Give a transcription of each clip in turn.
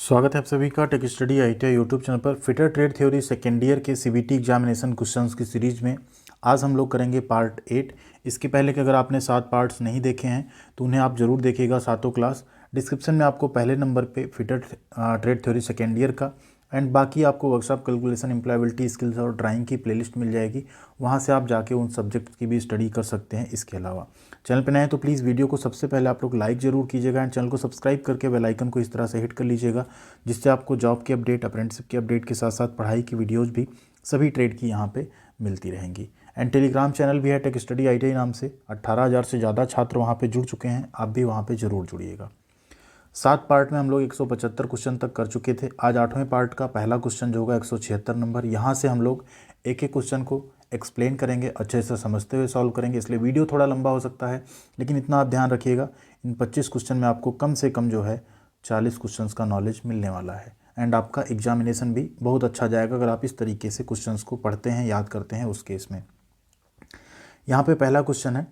स्वागत है आप सभी का Tech Study ITI YouTube channel पर। Fitter trade theory second year के सीबीटी एग्जामिनेशन क्वेश्चंस की सीरीज में आज हम लोग करेंगे पार्ट 8। इसके पहले कि अगर आपने 7 पार्ट्स नहीं देखे हैं तो उन्हें आप ज़रूर देखिएगा, सातों क्लास। डिस्क्रिप्शन में आपको पहले नंबर पे fitter trade theory second year का एंड बाकी आपको वर्कशॉप, कैलकुलेशन, एम्प्लॉयबिलिटी स्किल्स और ड्राइंग की प्लेलिस्ट मिल जाएगी। वहाँ से आप जाके उन सब्जेक्ट की भी स्टडी कर सकते हैं। इसके अलावा चैनल पर नए हैं तो प्लीज़ वीडियो को सबसे पहले आप लोग लाइक ज़रूर कीजिएगा एंड चैनल को सब्सक्राइब करके बेल आइकन को इस तरह से हिट कर लीजिएगा, जिससे आपको जॉब की अपडेट, अप्रेंटिसशिप की अपडेट के साथ साथ पढ़ाई की वीडियोज़ भी सभी ट्रेड की यहाँ पे मिलती रहेंगी। एंड टेलीग्राम चैनल भी है टेक स्टडी आईटीआई नाम से। 18,000 से ज़्यादा छात्र वहाँ पे जुड़ चुके हैं, आप भी वहाँ पे ज़रूर जुड़िएगा। 7 पार्ट में हम लोग 175 क्वेश्चन तक कर चुके थे। आज 8वें पार्ट का पहला क्वेश्चन जो होगा 176 नंबर, यहाँ से हम लोग एक एक क्वेश्चन को एक्सप्लेन करेंगे, अच्छे से समझते हुए सॉल्व करेंगे। इसलिए वीडियो थोड़ा लंबा हो सकता है, लेकिन इतना आप ध्यान रखिएगा, इन 25 क्वेश्चन में आपको कम से कम जो है 40 क्वेश्चंस का नॉलेज मिलने वाला है। एंड आपका एग्जामिनेशन भी बहुत अच्छा जाएगा अगर आप इस तरीके से क्वेश्चंस को पढ़ते हैं, याद करते हैं उस केस में। यहाँ पे पहला क्वेश्चन है,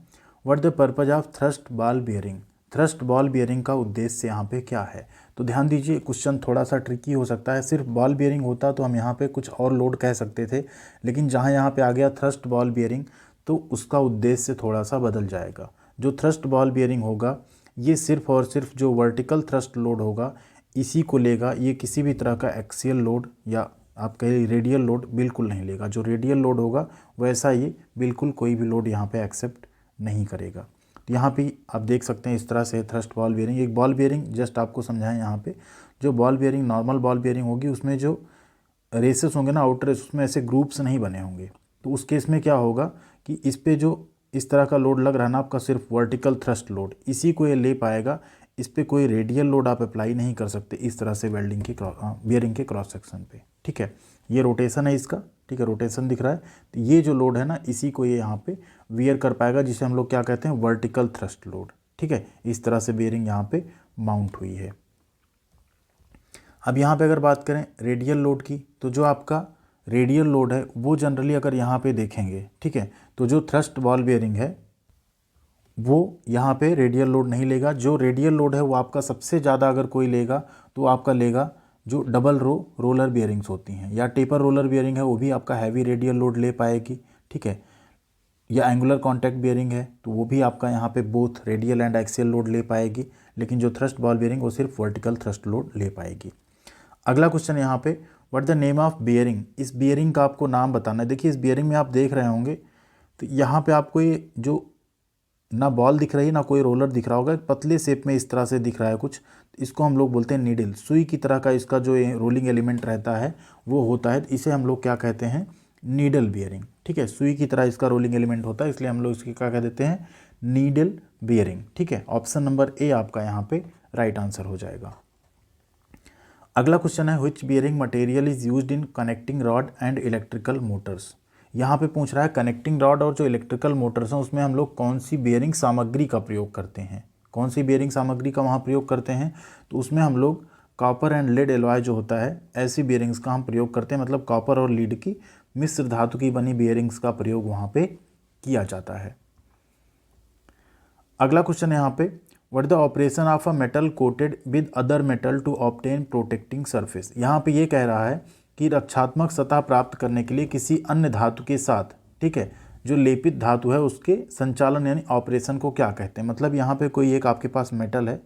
what the purpose of thrust ball bearing. Thrust ball bearing का उद्देश्य यहाँ पे क्या है? तो ध्यान दीजिए, क्वेश्चन थोड़ा सा ट्रिकी हो सकता है। सिर्फ बॉल बियरिंग होता तो हम यहाँ पे कुछ और लोड कह सकते थे, लेकिन जहाँ यहाँ पे आ गया थ्रस्ट बॉल बियरिंग तो उसका उद्देश्य थोड़ा सा बदल जाएगा। जो थ्रस्ट बॉल बियरिंग होगा ये सिर्फ और सिर्फ जो वर्टिकल थ्रस्ट लोड होगा इसी को लेगा। ये किसी भी तरह का एक्सियल लोड या आप कहिए रेडियल लोड बिल्कुल नहीं लेगा। जो रेडियल लोड होगा वैसा ये बिल्कुल कोई भी लोड यहाँ पे एक्सेप्ट नहीं करेगा। तो यहाँ पे आप देख सकते हैं इस तरह से थ्रस्ट बॉल बियरिंग। एक बॉल बियरिंग जस्ट आपको समझाएं, यहाँ पे जो ball bearing normal ball bearing होगी उसमें जो रेसेस होंगे ना, आउटर रेस, उसमें ऐसे ग्रुप्स नहीं बने होंगे। तो उस केस में क्या होगा कि इस पे जो इस तरह का लोड लग रहा है ना आपका, सिर्फ वर्टिकल थ्रस्ट लोड, इसी को ये ले पाएगा। इस पे कोई रेडियल लोड आप अप्लाई नहीं कर सकते इस तरह से वेल्डिंग के बियरिंग के क्रॉस सेक्शन पे। ठीक है, ये रोटेशन है इसका, ठीक है, रोटेशन दिख रहा है। तो ये जो लोड है ना इसी को ये यहाँ पे वियर कर पाएगा, जिसे हम लोग क्या कहते हैं, वर्टिकल थ्रस्ट लोड। ठीक है, इस तरह से बियरिंग यहाँ पे माउंट हुई है। अब यहाँ पे अगर बात करें रेडियल लोड की, तो जो आपका रेडियल लोड है वो जनरली अगर यहाँ पे देखेंगे, ठीक है, तो जो थ्रस्ट बॉल बियरिंग है वो यहाँ पे रेडियल लोड नहीं लेगा। जो रेडियल लोड है वो आपका सबसे ज़्यादा अगर कोई लेगा तो आपका लेगा जो डबल रो रोलर बियरिंग्स होती हैं, या टेपर रोलर बियरिंग है वो भी आपका हैवी रेडियल लोड ले पाएगी। ठीक है, या एंगुलर कॉन्टैक्ट बियरिंग है तो वो भी आपका यहाँ पे both radial and axial load ले पाएगी। लेकिन जो थ्रस्ट बॉल बियरिंग वो सिर्फ वर्टिकल थ्रस्ट लोड ले पाएगी। अगला क्वेश्चन यहाँ पे, what the name of bearing. इस बियरिंग का आपको नाम बताना है। देखिए इस बियरिंग में आप देख रहे होंगे तो यहाँ पे आपको ये जो ना बॉल दिख रही है ना कोई रोलर दिख रहा होगा, पतले शेप में इस तरह से दिख रहा है कुछ, इसको हम लोग बोलते हैं नीडल। सुई की तरह का इसका जो रोलिंग एलिमेंट रहता है वो होता है, इसे हम लोग क्या कहते हैं, नीडल बियरिंग। ठीक है, सुई की तरह इसका रोलिंग एलिमेंट होता है, इसलिए हम लोग इसकी क्या कह देते हैं, नीडल बियरिंग। ठीक है, ऑप्शन नंबर ए आपका यहाँ पे राइट आंसर हो जाएगा। अगला क्वेश्चन है, which bearing material is used in connecting rod and electrical Motors. यहाँ पे पूछ रहा है कनेक्टिंग रॉड और जो इलेक्ट्रिकल मोटर्स हैं उसमें हम लोग कौन सी बियरिंग सामग्री का प्रयोग करते हैं, कौन सी बियरिंग सामग्री का वहाँ प्रयोग करते हैं। तो उसमें हम लोग कॉपर एंड लेड एलॉय जो होता है ऐसी बियरिंग्स का हम प्रयोग करते हैं, मतलब कॉपर और लीड की मिश्र धातु की बनी बियरिंग्स का प्रयोग वहाँ पे किया जाता है। अगला क्वेश्चन है यहाँ पे, what the operation of a metal coated with other metal to obtain protecting surface. यहाँ पे ये कह रहा है कि रक्षात्मक सतह प्राप्त करने के लिए किसी अन्य धातु के साथ, ठीक है, जो लेपित धातु है उसके संचालन यानी ऑपरेशन को क्या कहते हैं। मतलब यहाँ पे कोई एक आपके पास मेटल है,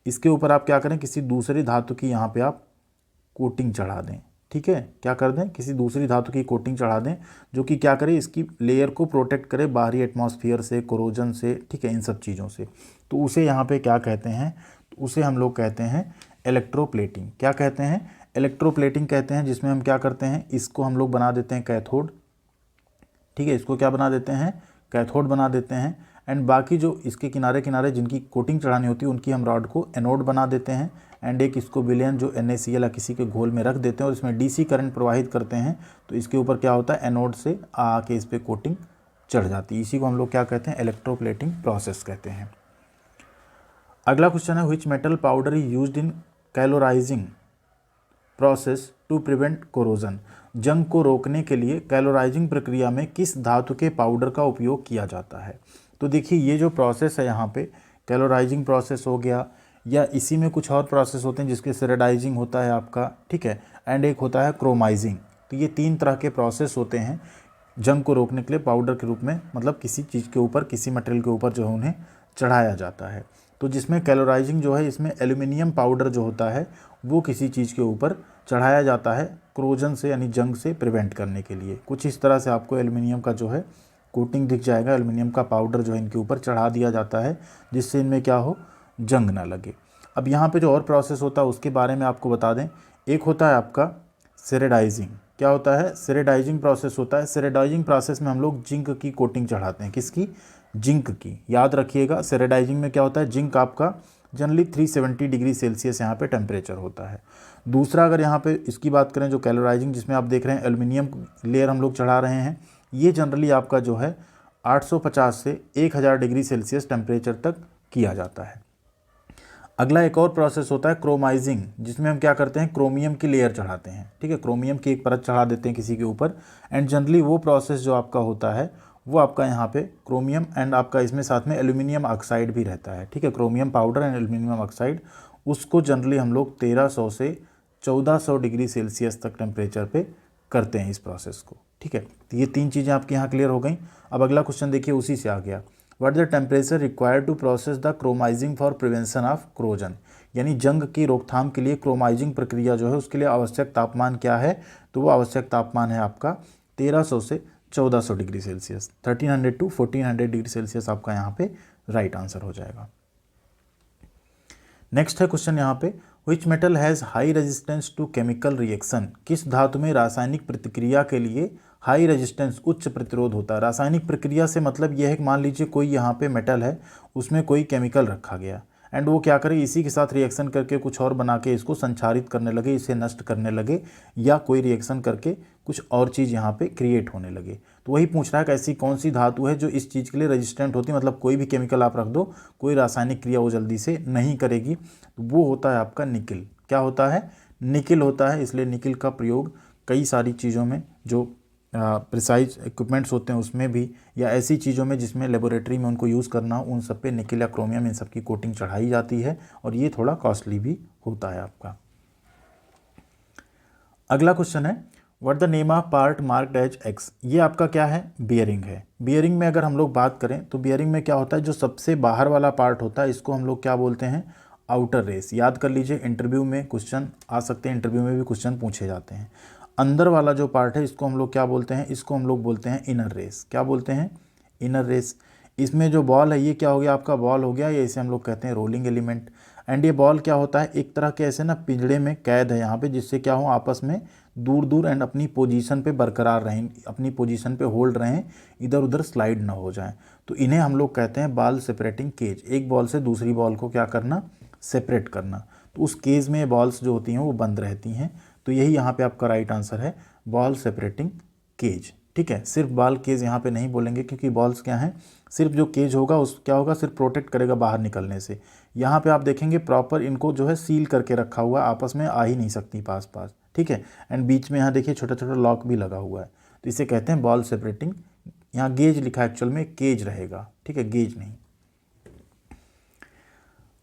इसके ऊपर आप क्या करें, किसी दूसरी धातु की यहाँ पे आप कोटिंग चढ़ा दें। ठीक है, क्या कर दें, किसी दूसरी धातु की कोटिंग चढ़ा दें जो कि क्या करे, इसकी लेयर को प्रोटेक्ट करे बाहरी एटमॉस्फेयर से, कोरोजन से, ठीक है, इन सब चीज़ों से। तो उसे यहाँ पे क्या कहते हैं, तो उसे हम लोग कहते हैं इलेक्ट्रोप्लेटिंग। क्या कहते हैं, इलेक्ट्रोप्लेटिंग कहते हैं, जिसमें हम क्या करते हैं, इसको हम लोग बना देते हैं कैथोड। ठीक है, इसको क्या बना देते हैं, कैथोड बना देते हैं। एंड बाकी जो इसके किनारे किनारे जिनकी कोटिंग चढ़ानी होती है उनकी हम रॉड को एनोड बना देते हैं। एंड एक इसको विलयन जो NaCl या किसी के घोल में रख देते हैं और इसमें DC करंट प्रवाहित करते हैं, तो इसके ऊपर क्या होता है, एनोड से आके इस पर कोटिंग चढ़ जाती है। इसी को हम लोग क्या कहते हैं, इलेक्ट्रोप्लेटिंग प्रोसेस कहते हैं। अगला क्वेश्चन है, which metal powder is used in calorizing process to prevent corrosion. जंग को रोकने के लिए कैलोराइजिंग प्रक्रिया में किस धातु के पाउडर का उपयोग किया जाता है। तो देखिए ये जो प्रोसेस है यहाँ पे, कैलोराइजिंग प्रोसेस हो गया या इसी में कुछ और प्रोसेस होते हैं जिसके सेरेडाइजिंग होता है आपका, ठीक है, एंड एक होता है क्रोमाइजिंग। तो ये 3 तरह के प्रोसेस होते हैं जंग को रोकने के लिए पाउडर के रूप में, मतलब किसी चीज़ के ऊपर, किसी मटेरियल के ऊपर जो है उन्हें चढ़ाया जाता है। तो जिसमें कैलोराइजिंग जो है, इसमें एल्यूमिनियम पाउडर जो होता है वो किसी चीज़ के ऊपर चढ़ाया जाता है क्रोजन से, यानी जंग से प्रिवेंट करने के लिए। कुछ इस तरह से आपको एल्यूमिनियम का जो है कोटिंग दिख जाएगा, एल्यूमिनियम का पाउडर जो है इनके ऊपर चढ़ा दिया जाता है जिससे इनमें क्या हो, जंग ना लगे। अब यहाँ पे जो और प्रोसेस होता है उसके बारे में आपको बता दें। एक होता है आपका सेरेडाइजिंग। क्या होता है? सेरेडाइजिंग प्रोसेस होता है। सेरेडाइजिंग प्रोसेस में हम लोग जिंक की कोटिंग चढ़ाते हैं। किसकी? जिंक की। याद रखिएगा, सेरेडाइजिंग में क्या होता है, जिंक आपका जनरली 370 डिग्री सेल्सियस यहाँ पे टेम्परेचर होता है। दूसरा, अगर यहाँ पे इसकी बात करें जो कैलोराइजिंग, जिसमें आप देख रहे हैं एल्यूमिनियम लेयर हम लोग चढ़ा रहे हैं, ये जनरली आपका जो है 850 से 1000 डिग्री सेल्सियस टेम्परेचर तक किया जाता है। अगला एक और प्रोसेस होता है क्रोमाइजिंग, जिसमें हम क्या करते हैं, क्रोमियम की लेयर चढ़ाते हैं। ठीक है, क्रोमियम की एक परत चढ़ा देते हैं किसी के ऊपर, एंड जनरली वो प्रोसेस जो आपका होता है वो आपका यहाँ पे क्रोमियम एंड आपका इसमें साथ में एल्यूमिनियम ऑक्साइड भी रहता है। ठीक है, chromium powder and aluminium oxide, उसको जनरली हम लोग 1300 से 1400 डिग्री सेल्सियस तक टेम्परेचर पे करते हैं इस प्रोसेस को। ठीक है, तो ये 3 चीज़ें आपके यहाँ क्लियर हो गई। अब अगला क्वेश्चन देखिए, उसी से आ गया, what the temperature required to process the chromizing for prevention of corrosion, यानी जंग की रोकथाम के लिए क्रोमाइजिंग प्रक्रिया जो है उसके लिए आवश्यक तापमान क्या है, तो वो आवश्यक तापमान है आपका 1300 से 1400 degree Celsius. 1300 to 1400 degree Celsius आपका यहाँ पे राइट आंसर हो जाएगा। नेक्स्ट है क्वेश्चन यहाँ पे, which metal has high resistance to chemical reaction, किस धातु में रासायनिक प्रतिक्रिया के लिए हाई रेजिस्टेंस, उच्च प्रतिरोध होता है। रासायनिक प्रक्रिया से मतलब यह है कि मान लीजिए कोई यहाँ पे मेटल है, उसमें कोई केमिकल रखा गया एंड वो क्या करे, इसी के साथ रिएक्शन करके कुछ और बना के इसको संचारित करने लगे, इसे नष्ट करने लगे, या कोई रिएक्शन करके कुछ और चीज़ यहाँ पे क्रिएट होने लगे। तो वही पूछ रहा है कि ऐसी कौन सी धातु है जो इस चीज़ के लिए रेजिस्टेंट होती है, मतलब कोई भी केमिकल आप रख दो, कोई रासायनिक क्रिया वो जल्दी से नहीं करेगी। तो वो होता है आपका निकिल। क्या होता है? निकिल होता है। इसलिए निकिल का प्रयोग कई सारी चीज़ों में, जो प्रिसाइज इक्विपमेंट्स होते हैं उसमें भी, या ऐसी चीज़ों में जिसमें लेबोरेटरी में उनको यूज़ करना हो, उन सब पे निकिल या क्रोमियम इन सब की कोटिंग चढ़ाई जाती है, और ये थोड़ा कॉस्टली भी होता है आपका। अगला क्वेश्चन है, what the name of part marked as X, ये आपका क्या है, बियरिंग है। बियरिंग में अगर हम लोग बात करें तो बियरिंग में क्या होता है, जो सबसे बाहर वाला पार्ट होता है इसको हम लोग क्या बोलते हैं, आउटर रेस। याद कर लीजिए, इंटरव्यू में क्वेश्चन आ सकते हैं, इंटरव्यू में भी क्वेश्चन पूछे जाते हैं। अंदर वाला जो पार्ट है इसको हम लोग क्या बोलते हैं, इसको हम लोग बोलते हैं इनर रेस। क्या बोलते हैं? Inner race. इसमें जो बॉल है ये क्या हो गया आपका, बॉल हो गया, या इसे हम लोग कहते हैं रोलिंग एलिमेंट। एंड ये बॉल क्या होता है, एक तरह के ऐसे ना पिंजड़े में कैद है यहाँ पे, जिससे क्या हो, आपस में दूर दूर एंड अपनी पोजीशन पे बरकरार रहें, अपनी पोजीशन पे होल्ड रहें, इधर उधर स्लाइड ना हो जाएं। तो इन्हें हम लोग कहते हैं बॉल सेपरेटिंग केज। एक बॉल से दूसरी बॉल को क्या करना, सेपरेट करना। तो उस केज में बॉल्स जो होती हैं वो बंद रहती हैं। तो यही यहाँ पे आपका राइट आंसर है, बॉल सेपरेटिंग केज। ठीक है, सिर्फ बॉल केज यहाँ पे नहीं बोलेंगे, क्योंकि बॉल्स क्या हैं, सिर्फ जो केज होगा उस क्या होगा, सिर्फ प्रोटेक्ट करेगा बाहर निकलने से। यहाँ पे आप देखेंगे प्रॉपर इनको जो है सील करके रखा हुआ, आपस में आ ही नहीं सकती पास पास। ठीक है, एंड बीच में यहाँ देखिए छोटा छोटा लॉक भी लगा हुआ है, तो इसे कहते हैं बॉल सेपरेटिंग। यहाँ गेज लिखा है, एक्चुअल में केज रहेगा। ठीक है, गेज नहीं।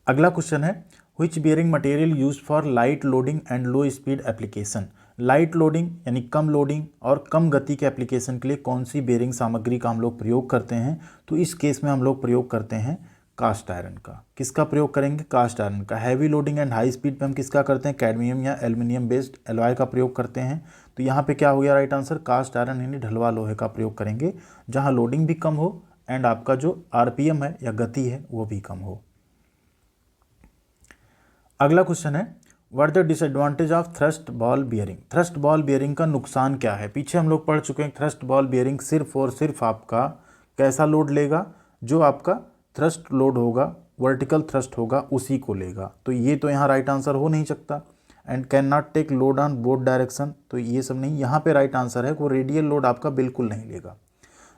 अगला क्वेश्चन है, which bearing material used for light loading and low speed application. Light loading यानी कम लोडिंग और कम गति के एप्लीकेशन के लिए कौन सी बेयरिंग सामग्री का हम लोग प्रयोग करते हैं, तो इस केस में हम लोग प्रयोग करते हैं कास्ट आयरन का। किसका प्रयोग करेंगे? कास्ट आयरन का। Heavy loading and high speed पे हम किसका करते हैं, कैडमियम या एल्यूमिनियम बेस्ड एलॉय का प्रयोग करते हैं। तो यहाँ पे क्या हो गया राइट आंसर, कास्ट आयरन यानी ढलवा लोहे का प्रयोग करेंगे, जहाँ लोडिंग भी कम हो एंड आपका जो आरपीएम है या गति है वो भी कम हो। अगला क्वेश्चन है, what the disadvantage of thrust ball bearing. Thrust ball bearing का नुकसान क्या है? पीछे हम लोग पढ़ चुके हैं, थ्रस्ट बॉल बियरिंग सिर्फ और सिर्फ आपका कैसा लोड लेगा, जो आपका थ्रस्ट लोड होगा, वर्टिकल थ्रस्ट होगा, उसी को लेगा। तो ये तो यहाँ राइट आंसर हो नहीं सकता। And can not take load on both direction, तो ये सब नहीं। यहाँ पे राइट आंसर है वो रेडियल लोड आपका बिल्कुल नहीं लेगा।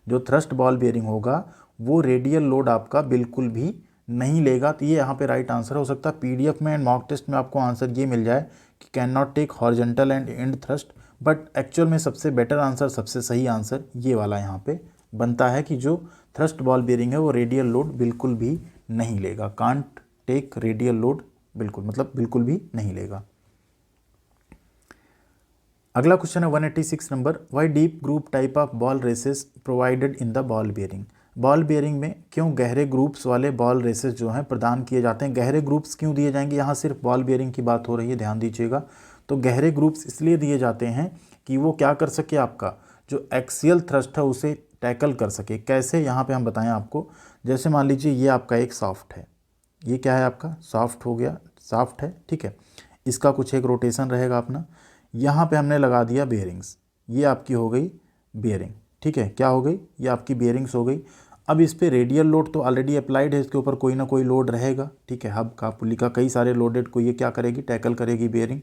जो थ्रस्ट बॉल बियरिंग होगा वो रेडियल लोड आपका बिल्कुल भी नहीं लेगा। तो ये यहाँ पे राइट आंसर हो सकता है। पीडीएफ में एंड मॉक टेस्ट में आपको आंसर ये मिल जाए कि can not take horizontal and end thrust, but actual में सबसे बेटर आंसर, सबसे सही आंसर ये वाला यहाँ पे बनता है कि जो थ्रस्ट बॉल बियरिंग है वो रेडियल लोड बिल्कुल भी नहीं लेगा, कांट टेक रेडियल लोड, बिल्कुल मतलब बिल्कुल भी नहीं लेगा। अगला क्वेश्चन है 186 number, why deep groove type of ball races provided in the ball bearing. Ball bearing में क्यों गहरे ग्रुप्स वाले बॉल रेसेस जो हैं प्रदान किए जाते हैं। गहरे ग्रुप्स क्यों दिए जाएंगे, यहाँ सिर्फ बॉल बेयरिंग की बात हो रही है, ध्यान दीजिएगा। तो गहरे ग्रुप्स इसलिए दिए जाते हैं कि वो क्या कर सके, आपका जो एक्सियल थ्रस्ट है उसे टैकल कर सके। कैसे, यहाँ पे हम बताएं आपको। जैसे मान लीजिए ये आपका एक सॉफ्ट है, ये क्या है आपका सॉफ्ट हो गया, सॉफ्ट है, ठीक है। इसका कुछ एक रोटेशन रहेगा अपना। यहाँ पे हमने लगा दिया बेयरिंग्स, ये आपकी हो गई बेयरिंग, ठीक है। क्या हो गई, ये आपकी बेयरिंग्स हो गई। अब इस पे रेडियल लोड तो ऑलरेडी अप्लाइड है, इसके ऊपर कोई ना कोई लोड रहेगा, ठीक है। हब का पुली का कई सारे लोडेड को ये क्या करेगी, टैकल करेगी बेयरिंग,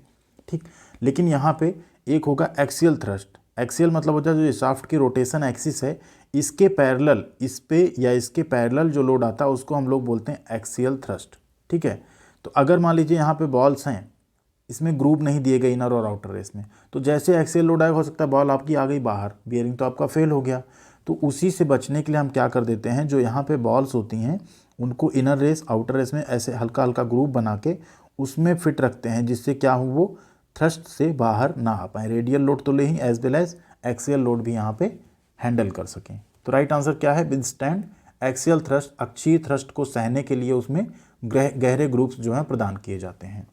ठीक। लेकिन यहाँ पे एक होगा एक्सियल थ्रस्ट। एक्सियल मतलब होता है जो शाफ्ट की रोटेशन एक्सिस है इसके पैरेलल, इस पे या इसके पैरेलल जो लोड आता है उसको हम लोग बोलते हैं एक्सियल थ्रस्ट, ठीक है। तो अगर मान लीजिए यहाँ पे बॉल्स हैं, इसमें ग्रुप नहीं दिए गए इनर और आउटर रेस में, तो जैसे एक्सियल लोड आएगा हो सकता है बॉल आपकी आ गई बाहर, बियरिंग तो आपका फेल हो गया। तो उसी से बचने के लिए हम क्या कर देते हैं, जो यहाँ पे बॉल्स होती हैं उनको इनर रेस आउटर रेस में ऐसे हल्का हल्का ग्रुप बना के उसमें फिट रखते हैं, जिससे क्या हो वो थ्रस्ट से बाहर ना आ पाए। रेडियल लोड तो ले ही, as well as axial load भी यहाँ पे हैंडल कर सकें। तो राइट आंसर क्या है, विदस्टैंड एक्सियल थ्रस्ट, अक्षीय थ्रस्ट को सहने के लिए उसमें गहरे ग्रुप्स जो हैं प्रदान किए जाते हैं।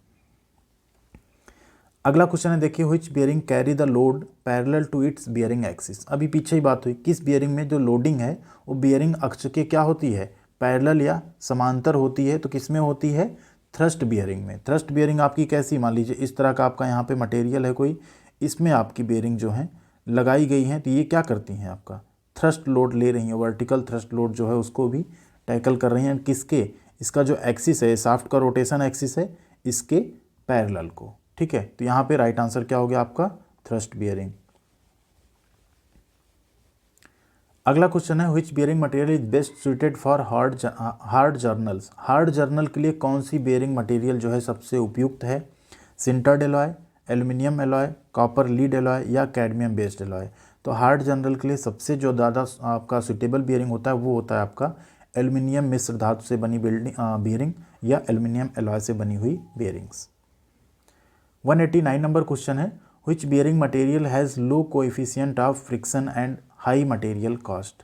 अगला क्वेश्चन है देखिए, which bearing carry the load parallel to its bearing axis. अभी पीछे ही बात हुई, किस बियरिंग में जो लोडिंग है वो बियरिंग अक्ष के क्या होती है, पैरेलल या समांतर होती है। तो किस में होती है, थ्रस्ट बियरिंग में। थ्रस्ट बियरिंग आपकी कैसी, मान लीजिए इस तरह का आपका यहाँ पे मटेरियल है कोई, इसमें आपकी बियरिंग जो है लगाई गई हैं। तो ये क्या करती हैं, आपका थ्रस्ट लोड ले रही हैं, वर्टिकल थ्रस्ट लोड जो है उसको भी टैकल कर रही हैं। किसके, इसका जो एक्सिस है, शाफ्ट का रोटेशन एक्सिस है, इसके पैरेलल को, ठीक है। तो यहाँ पे राइट आंसर क्या हो गया आपका, थ्रस्ट बियरिंग। अगला क्वेश्चन है, which bearing material is best suited for hard journals. Hard journal के लिए कौन सी बियरिंग मटेरियल जो है सबसे उपयुक्त है, sintered alloy, aluminium alloy, copper lead alloy या कैडमियम बेस्ड एलॉय। तो हार्ड जर्नल के लिए सबसे जो ज़्यादा आपका सुटेबल बियरिंग होता है वो होता है आपका एल्युमिनियम मिश्र धातु से बनी बियरिंग या एल्युमिनियम एलॉय से बनी हुई बियरिंग्स। 189 नंबर क्वेश्चन है, which bearing material has low coefficient of friction and high material cost.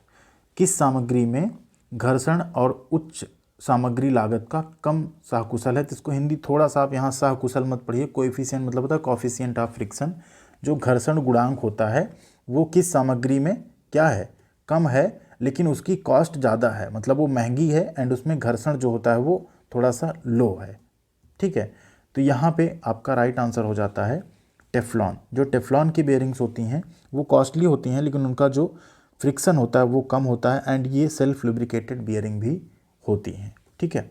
किस सामग्री में घर्षण और उच्च सामग्री लागत का कम सहकुशल है। तो इसको हिंदी थोड़ा सा आप यहाँ सहकुशल मत पढ़िए। कोएफिशिएंट मतलब होता है कोएफिशिएंट ऑफ फ्रिक्शन, जो घर्षण गुणांक होता है वो किस सामग्री में क्या है, कम है, लेकिन उसकी कॉस्ट ज़्यादा है, मतलब वो महंगी है एंड उसमें घर्षण जो होता है वो थोड़ा सा लो है, ठीक है। तो यहाँ पे आपका राइट आंसर हो जाता है टेफ्लॉन। जो टेफ्लॉन की बेयरिंग्स होती हैं वो कॉस्टली होती हैं, लेकिन उनका जो फ्रिक्शन होता है वो कम होता है एंड ये सेल्फ लुब्रिकेटेड बियरिंग भी होती हैं, ठीक है।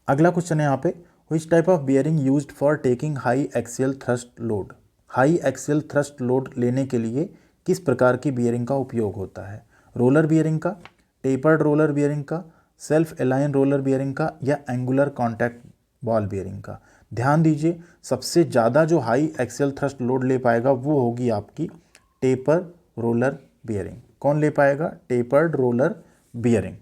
अगला क्वेश्चन है यहाँ पे, which type of bearing used for taking high axial thrust load. High axial thrust load लेने के लिए किस प्रकार की बियरिंग का उपयोग होता है, रोलर बियरिंग का, टेपर्ड रोलर बियरिंग का, सेल्फ अलाइन रोलर बियरिंग का या एंगुलर कॉन्टैक्ट बॉल बियरिंग का। ध्यान दीजिए, सबसे ज़्यादा जो हाई एक्सियल थ्रस्ट लोड ले पाएगा वो होगी आपकी टेपर रोलर बियरिंग। कौन ले पाएगा, टेपर्ड रोलर बियरिंग।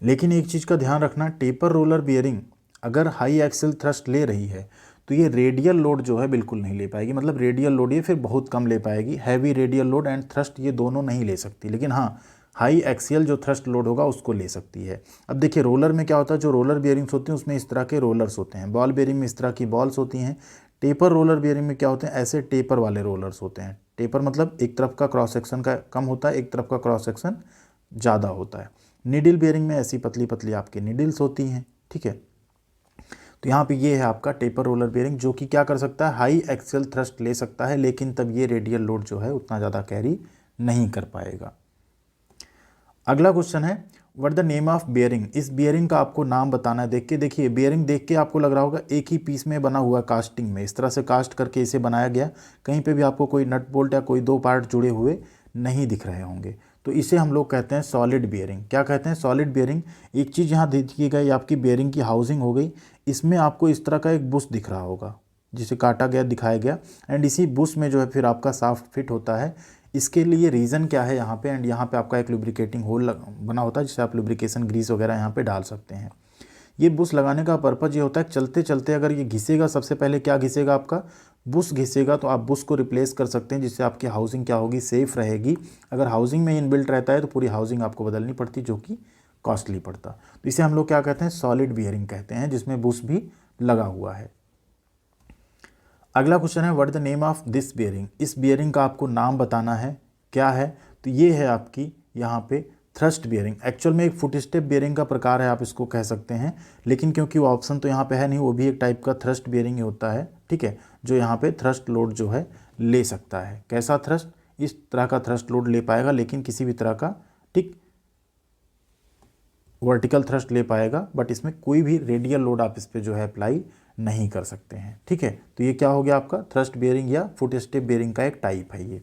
लेकिन एक चीज़ का ध्यान रखना, टेपर रोलर बियरिंग अगर हाई एक्सियल थ्रस्ट ले रही है तो ये रेडियल लोड जो है बिल्कुल नहीं ले पाएगी। मतलब रेडियल लोड ये फिर बहुत कम ले पाएगी, heavy radial load and thrust ये दोनों नहीं ले सकती। लेकिन हाँ, हाई एक्सियल जो थ्रस्ट लोड होगा उसको ले सकती है। अब देखिए रोलर में क्या होता है, जो रोलर बियरिंग्स होती हैं उसमें इस तरह के रोलर्स होते हैं, बॉल बियरिंग में इस तरह की बॉल्स होती हैं। टेपर रोलर बियरिंग में क्या होते हैं, ऐसे टेपर वाले रोलर्स होते हैं। टेपर मतलब एक तरफ का क्रॉस सेक्शन का कम होता है, एक तरफ का क्रॉस सेक्शन ज़्यादा होता है। निडल बियरिंग में ऐसी पतली पतली आपकी निडल्स होती हैं, ठीक है। तो यहाँ पे ये है आपका टेपर रोलर बियरिंग, जो कि क्या कर सकता है, हाई एक्सियल थ्रस्ट ले सकता है, लेकिन तब ये रेडियल लोड जो है उतना ज़्यादा कैरी नहीं कर पाएगा। अगला क्वेश्चन है, what the name of bearing. इस बियरिंग का आपको नाम बताना है। देख के देखिए, बियरिंग देख के आपको लग रहा होगा एक ही पीस में बना हुआ, कास्टिंग में इस तरह से कास्ट करके इसे बनाया गया, कहीं पे भी आपको कोई नट बोल्ट या कोई दो पार्ट जुड़े हुए नहीं दिख रहे होंगे। तो इसे हम लोग कहते हैं सॉलिड बियरिंग। क्या कहते हैं, सॉलिड बियरिंग। एक चीज़ यहाँ देखिएगा, ये आपकी बियरिंग की हाउसिंग हो गई, इसमें आपको इस तरह का एक बुश दिख रहा होगा जिसे काटा गया दिखाया गया, एंड इसी बुश में जो है फिर आपका शाफ्ट फिट होता है। इसके लिए रीज़न क्या है यहाँ पे, एंड यहाँ पे आपका एक लुब्रिकेटिंग होल बना होता है जिससे आप लुब्रिकेशन ग्रीस वगैरह यहाँ पे डाल सकते हैं। ये बुश लगाने का पर्पज़ ये होता है चलते चलते अगर ये घिसेगा, सबसे पहले क्या घिसेगा, आपका बुश घिसेगा, तो आप बुश को रिप्लेस कर सकते हैं जिससे आपकी हाउसिंग क्या होगी, सेफ़ रहेगी। अगर हाउसिंग में इनबिल्ट रहता है तो पूरी हाउसिंग आपको बदलनी पड़ती, जो कि कॉस्टली पड़ता। तो इसे हम लोग क्या कहते हैं, सॉलिड बियरिंग कहते हैं, जिसमें बुश भी लगा हुआ है। अगला क्वेश्चन है what the name of this bearing. इस बियरिंग का आपको नाम बताना है, क्या है, तो ये है आपकी यहाँ पे थ्रस्ट बियरिंग। एक्चुअल में एक फुट स्टेप बियरिंग का प्रकार है, आप इसको कह सकते हैं, लेकिन क्योंकि वो ऑप्शन तो यहाँ पे है नहीं, वो भी एक टाइप का थ्रस्ट बियरिंग ही होता है, ठीक है, जो यहाँ पे थ्रस्ट लोड जो है ले सकता है। कैसा थ्रस्ट, इस तरह का थ्रस्ट लोड ले पाएगा, लेकिन किसी भी तरह का, ठीक, वर्टिकल थ्रस्ट ले पाएगा, बट इसमें कोई भी रेडियल लोड आप इस पर जो है अप्लाई नहीं कर सकते हैं, ठीक है। तो ये क्या हो गया आपका थ्रस्ट बियरिंग या फुट स्टेप बियरिंग का एक टाइप है ये।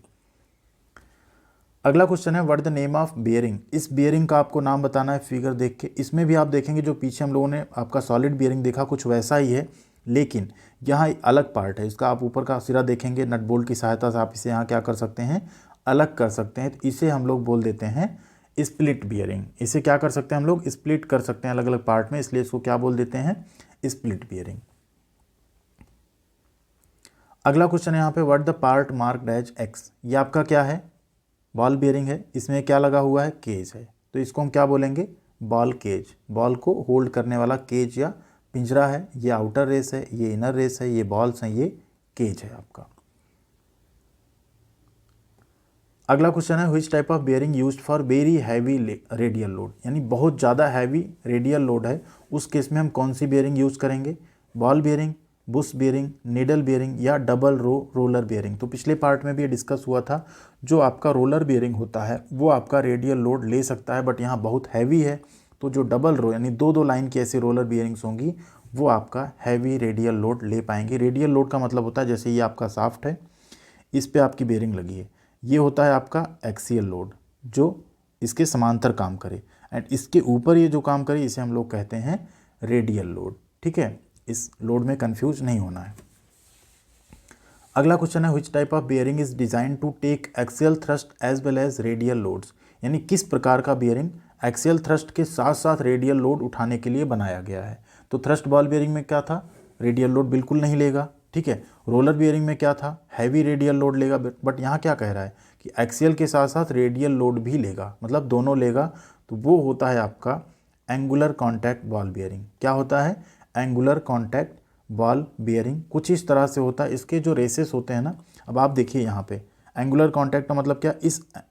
अगला क्वेश्चन है what the name of bearing. इस बियरिंग का आपको नाम बताना है फिगर देख के। इसमें भी आप देखेंगे जो पीछे हम लोगों ने आपका सॉलिड बियरिंग देखा कुछ वैसा ही है, लेकिन यहाँ अलग पार्ट है इसका। आप ऊपर का सिरा देखेंगे, नट बोल्ट की सहायता से आप इसे यहाँ क्या कर सकते हैं, अलग कर सकते हैं। तो इसे हम लोग बोल देते हैं स्प्लिट बियरिंग। इसे क्या कर सकते हैं हम लोग, स्प्लिट कर सकते हैं अलग अलग पार्ट में, इसलिए इसको क्या बोल देते हैं, स्प्लिट बियरिंग। अगला क्वेश्चन है यहाँ पे what the part marked as X. ये आपका क्या है, बॉल बियरिंग है, इसमें क्या लगा हुआ है, केज है, तो इसको हम क्या बोलेंगे, बॉल केज। बॉल को होल्ड करने वाला केज या पिंजरा है। ये आउटर रेस है, ये इनर रेस है, ये बॉल्स हैं, ये केज है आपका। अगला क्वेश्चन है which type of bearing used for very heavy radial load. यानी बहुत ज़्यादा हैवी रेडियल लोड है, उस केस में हम कौन सी बियरिंग यूज़ करेंगे, ball bearing, Bush bearing, needle bearing या डबल रो रोलर बियरिंग। तो पिछले पार्ट में भी ये डिस्कस हुआ था, जो आपका रोलर बियरिंग होता है वो आपका रेडियल लोड ले सकता है, बट यहाँ बहुत हैवी है, तो जो डबल रो यानी दो दो लाइन की ऐसी रोलर बियरिंग्स होंगी वो आपका हैवी रेडियल लोड ले पाएंगे। रेडियल लोड का मतलब होता है जैसे ये आपका शाफ्ट है, इस पर आपकी बियरिंग लगी है, ये होता है आपका एक्सियल लोड जो इसके समांतर काम करे, एंड इसके ऊपर ये जो काम करे इसे हम लोग कहते हैं रेडियल लोड, ठीक है। इस लोड में कंफ्यूज नहीं होना है। अगला क्वेश्चन है which type of bearing is design to take axial thrust as well as radial loads. यानी किस प्रकार का बियरिंग एक्सियल थ्रस्ट के साथ साथ रेडियल लोड उठाने के लिए बनाया गया है। तो थ्रस्ट बॉल बियरिंग में क्या था, रेडियल लोड बिल्कुल नहीं लेगा, ठीक है। रोलर बियरिंग में क्या था, हैवी रेडियल लोड लेगा, बट यहाँ क्या कह रहा है कि एक्सियल के साथ साथ रेडियल लोड भी लेगा, मतलब दोनों लेगा। तो वो होता है आपका एंगुलर कॉन्टैक्ट बॉल बियरिंग। क्या होता है, एंगुलर कॉन्टैक्ट बॉल बियरिंग। कुछ इस तरह से होता है, इसके जो रेसेस होते हैं ना, अब आप देखिए यहाँ पे एंगुलर कॉन्टैक्ट का मतलब क्या,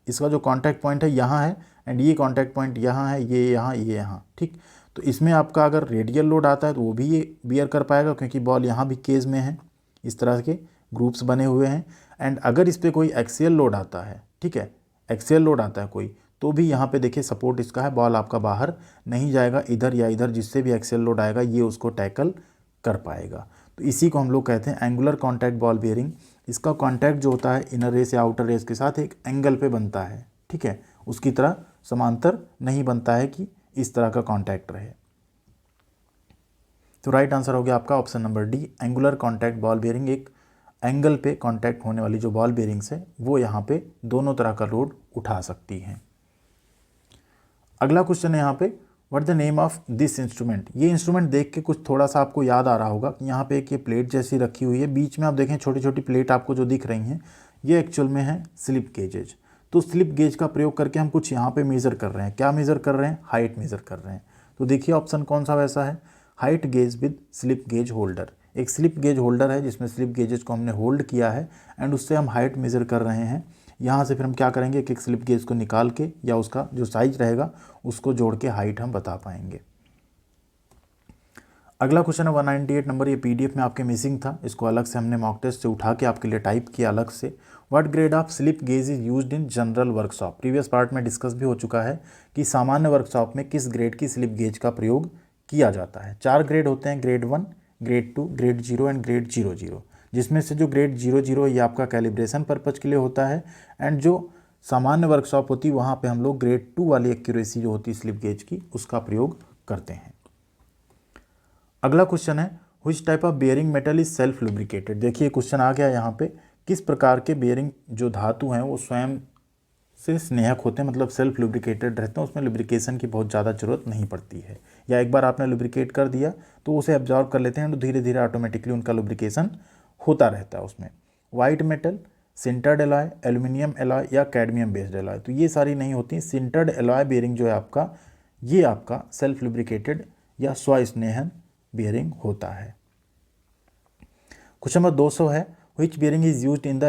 इसका जो कॉन्टैक्ट पॉइंट है यहाँ है, एंड ये कॉन्टैक्ट पॉइंट यहाँ है, ये यहाँ, ठीक। तो इसमें आपका अगर रेडियल लोड आता है तो वो भी ये बियर कर पाएगा, क्योंकि बॉल यहाँ भी केज में है, इस तरह के ग्रुप्स बने हुए हैं। एंड अगर इस पर कोई एक्सियल लोड आता है, ठीक है, एक्सियल लोड आता है कोई, तो भी यहाँ पे देखिए सपोर्ट इसका है, बॉल आपका बाहर नहीं जाएगा, इधर या इधर जिससे भी एक्सियल लोड आएगा ये उसको टैकल कर पाएगा। तो इसी को हम लोग कहते हैं एंगुलर कॉन्टैक्ट बॉल बियरिंग। इसका कॉन्टैक्ट जो होता है इनर रेस या आउटर रेस के साथ एक एंगल पे बनता है, ठीक है, उसकी तरह समांतर नहीं बनता है कि इस तरह का कॉन्टैक्ट रहे। तो राइट आंसर हो गया आपका option number D, angular contact ball bearing. एक एंगल पे कॉन्टैक्ट होने वाली जो बॉल बियरिंग्स है वो यहाँ पे दोनों तरह का लोड उठा सकती हैं। अगला क्वेश्चन है यहाँ पे what the name of this instrument. ये इंस्ट्रूमेंट देख के कुछ थोड़ा सा आपको याद आ रहा होगा कि यहाँ पे एक ये प्लेट जैसी रखी हुई है, बीच में आप देखें छोटी छोटी प्लेट आपको जो दिख रही हैं, ये एक्चुअल में है स्लिप गेजेज। तो स्लिप गेज का प्रयोग करके हम कुछ यहाँ पे मेज़र कर रहे हैं। क्या मेज़र कर रहे हैं, हाइट मेज़र कर रहे हैं। तो देखिए ऑप्शन कौन सा वैसा है, height gauge with slip gauge holder. एक स्लिप गेज होल्डर है जिसमें स्लिप गेजेज को हमने होल्ड किया है, एंड उससे हम हाइट मेज़र कर रहे हैं। यहाँ से फिर हम क्या करेंगे, एक एक स्लिप गेज को निकाल के या उसका जो साइज रहेगा उसको जोड़ के हाइट हम बता पाएंगे। अगला क्वेश्चन है 198 नंबर, ये पीडीएफ में आपके मिसिंग था, इसको अलग से हमने मॉक टेस्ट से उठा के आपके लिए टाइप किया अलग से। What grade of slip gauge is used in general workshop. Previous part में डिस्कस भी हो चुका है कि सामान्य वर्कशॉप में किस ग्रेड की स्लिप गेज का प्रयोग किया जाता है। 4 ग्रेड होते हैं, grade 1, grade 2, grade 0 and grade 00, जिसमें से जो ग्रेड 00 ये आपका कैलिब्रेशन पर्पज के लिए होता है, एंड जो सामान्य वर्कशॉप होती है वहाँ पे हम लोग ग्रेड 2 वाली एक्यूरेसी जो होती है स्लिप गेज की उसका प्रयोग करते हैं। अगला क्वेश्चन है which type of bearing metal is self lubricated. देखिए क्वेश्चन आ गया यहाँ पे, किस प्रकार के बेयरिंग जो धातु हैं वो स्वयं से स्नेहक होते हैं, मतलब सेल्फ लुब्रिकेटेड रहते हैं, उसमें लुब्रिकेशन की बहुत ज़्यादा ज़रूरत नहीं पड़ती है, या एक बार आपने लुब्रिकेट कर दिया तो उसे एब्जॉर्ब कर लेते हैं तो धीरे धीरे ऑटोमेटिकली उनका लुब्रिकेशन होता रहता है उसमें। White metal, sintered alloy, aluminium alloy या कैडमियम बेस्ड एलॉय, तो ये सारी नहीं होती। सिंटर्ड एलॉय बेयरिंग जो है आपका, ये आपका सेल्फ लुब्रिकेटेड या स्व स्नेहन बेयरिंग होता है। क्वेश्चन नंबर 200 है, which bearing is used in the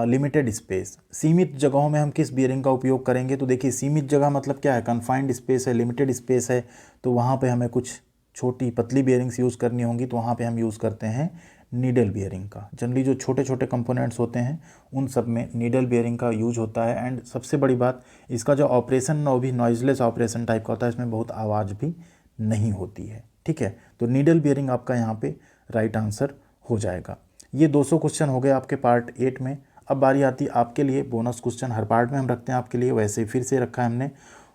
limited space. सीमित जगहों में हम किस बियरिंग का उपयोग करेंगे? तो देखिए सीमित जगह मतलब क्या है, कन्फाइंड स्पेस है, लिमिटेड स्पेस है, तो वहाँ पे हमें कुछ छोटी पतली बियरिंग्स यूज़ करनी होंगी, तो वहाँ पे हम यूज़ करते हैं नीडल बियरिंग का। जनरली जो छोटे छोटे कंपोनेंट्स होते हैं उन सब में नीडल बियरिंग का यूज होता है। एंड सबसे बड़ी बात, इसका जो ऑपरेशन वो भी नॉइजलेस ऑपरेशन टाइप का होता है, इसमें बहुत आवाज़ भी नहीं होती है। ठीक है, तो नीडल बियरिंग आपका यहाँ पे राइट आंसर हो जाएगा। ये 200 क्वेश्चन हो गए आपके पार्ट 8 में। अब बारी आती है आपके लिए बोनस क्वेश्चन, हर पार्ट में हम रखते हैं आपके लिए, वैसे फिर से रखा है हमने।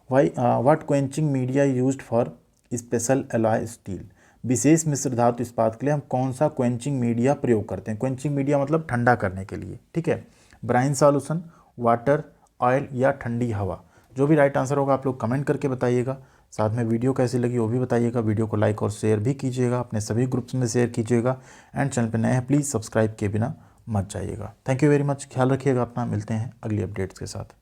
What quenching media used for special alloy steel. विशेष मिश्र धातु इस्पात के लिए हम कौन सा क्वेंचिंग मीडिया प्रयोग करते हैं? क्वेंचिंग मीडिया मतलब ठंडा करने के लिए। ठीक है, ब्राइन सॉल्यूशन, वाटर, ऑयल या ठंडी हवा। जो भी राइट आंसर होगा आप लोग कमेंट करके बताइएगा। साथ में वीडियो कैसी लगी वो भी बताइएगा। वीडियो को लाइक और शेयर भी कीजिएगा, अपने सभी ग्रुप्स में शेयर कीजिएगा। एंड चैनल पर नए हैं प्लीज़ सब्सक्राइब किए बिना मत जाइएगा। थैंक यू वेरी मच, ख्याल रखिएगा अपना, मिलते हैं अगली अपडेट्स के साथ।